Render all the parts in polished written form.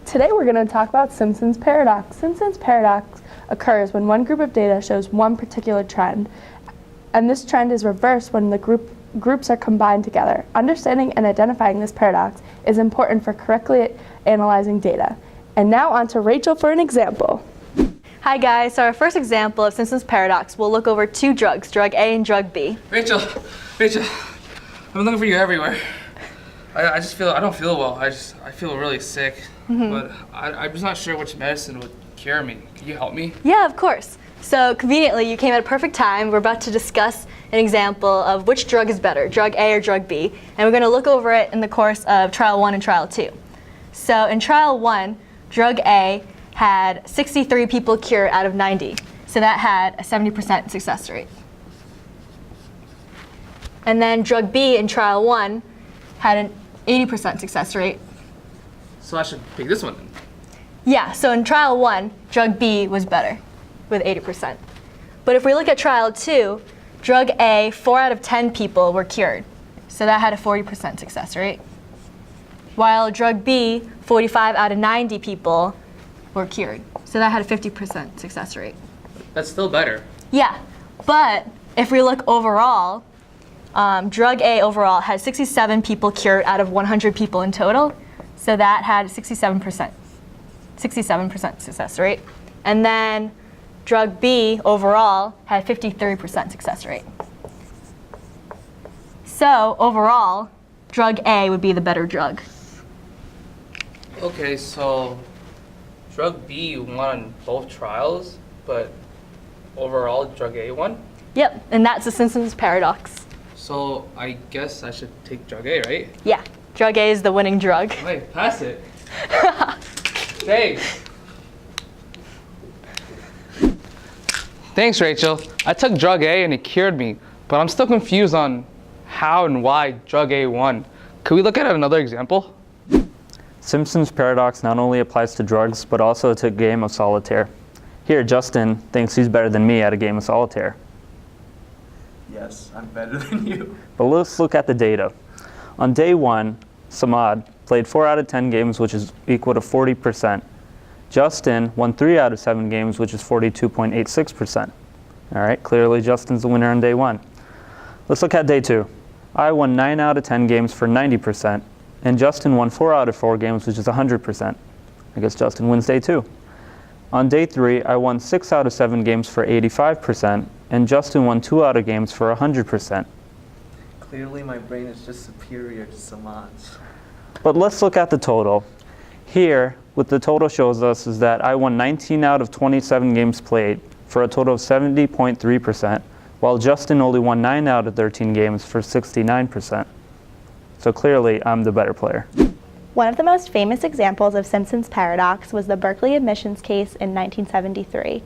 Today we're going to talk about Simpson's paradox. Simpson's paradox occurs when one group of data shows one particular trend, and this trend is reversed when the groups are combined together. Understanding and identifying this paradox is important for correctly analyzing data. And now on to Rachel for an example. Hi guys, so our first example of Simpson's paradox, we'll look over two drugs, drug A and drug B. Rachel, I'm looking for you everywhere. I don't feel well. I feel really sick, but I'm just not sure which medicine would cure me. Can you help me? Yeah, of course. So conveniently, you came at a perfect time. We're about to discuss an example of which drug is better, drug A or drug B, and we're going to look over it in the course of trial 1 and trial 2. So in trial 1, drug A had 63 people cured out of 90, so that had a 70% success rate. And then drug B in trial 1 had an 80% success rate. So I should pick this one then. Yeah, so in trial 1, drug B was better with 80%. But if we look at trial 2, drug A, 4 out of 10 people were cured. So that had a 40% success rate. While drug B, 45 out of 90 people were cured. So that had a 50% success rate. That's still better. Yeah, but if we look overall, drug A overall had 67 people cured out of 100 people in total. So that had a 67% success rate. And then drug B overall had 53% success rate. So overall, drug A would be the better drug. Okay, so drug B won on both trials, but overall drug A won? Yep, and that's the Simpson's paradox. So I guess I should take drug A, right? Yeah, drug A is the winning drug. Wait, pass it. Thanks. Thanks, Rachel. I took drug A and it cured me, but I'm still confused on how and why drug A won. Could we look at another example? Simpson's paradox not only applies to drugs, but also to a game of solitaire. Here, Justin thinks he's better than me at a game of solitaire. Yes, I'm better than you. But let's look at the data. On day 1, Samad played 4 out of 10 games, which is equal to 40%. Justin won 3 out of 7 games, which is 42.86%. All right, clearly Justin's the winner on day 1. Let's look at day 2. I won 9 out of 10 games for 90%, and Justin won 4 out of 4 games, which is 100%. I guess Justin wins day 2. On day 3, I won 6 out of 7 games for 85%, and Justin won 2 out of games for 100%. Clearly my brain is just superior to Samad's. But let's look at the total. Here, what the total shows us is that I won 19 out of 27 games played for a total of 70.3%, while Justin only won 9 out of 13 games for 69%. So clearly, I'm the better player. One of the most famous examples of Simpson's paradox was the Berkeley admissions case in 1973.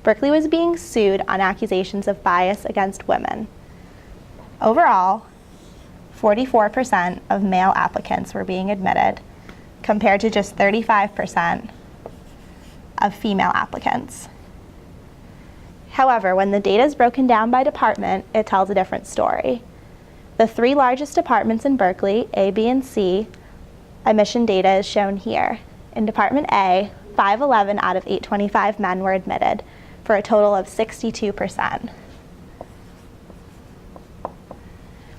Berkeley was being sued on accusations of bias against women. Overall, 44% of male applicants were being admitted, compared to just 35% of female applicants. However, when the data is broken down by department, it tells a different story. The 3 largest departments in Berkeley, A, B, and C, admission data is shown here. In Department A, 511 out of 825 men were admitted, for a total of 62%,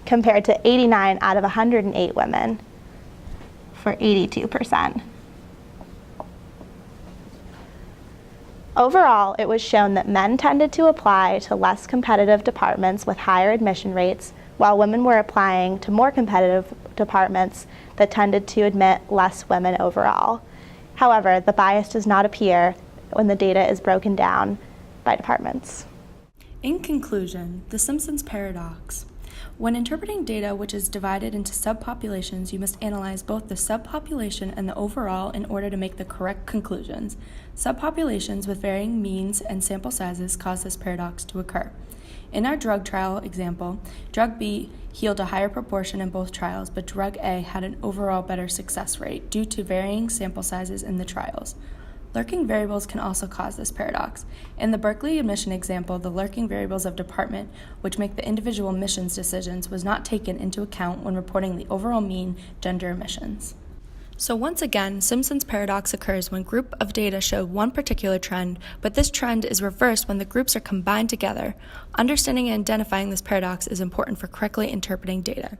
compared to 89 out of 108 women, for 82%. Overall, it was shown that men tended to apply to less competitive departments with higher admission rates, while women were applying to more competitive departments that tended to admit less women overall. However, the bias does not appear when the data is broken down by departments. In conclusion, the Simpson's paradox. When interpreting data which is divided into subpopulations, you must analyze both the subpopulation and the overall in order to make the correct conclusions. Subpopulations with varying means and sample sizes cause this paradox to occur. In our drug trial example, drug B healed a higher proportion in both trials, but drug A had an overall better success rate due to varying sample sizes in the trials. Lurking variables can also cause this paradox. In the Berkeley admission example, the lurking variables of department, which make the individual admissions decisions, was not taken into account when reporting the overall mean gender admissions. So once again, Simpson's paradox occurs when group of data show one particular trend, but this trend is reversed when the groups are combined together. Understanding and identifying this paradox is important for correctly interpreting data.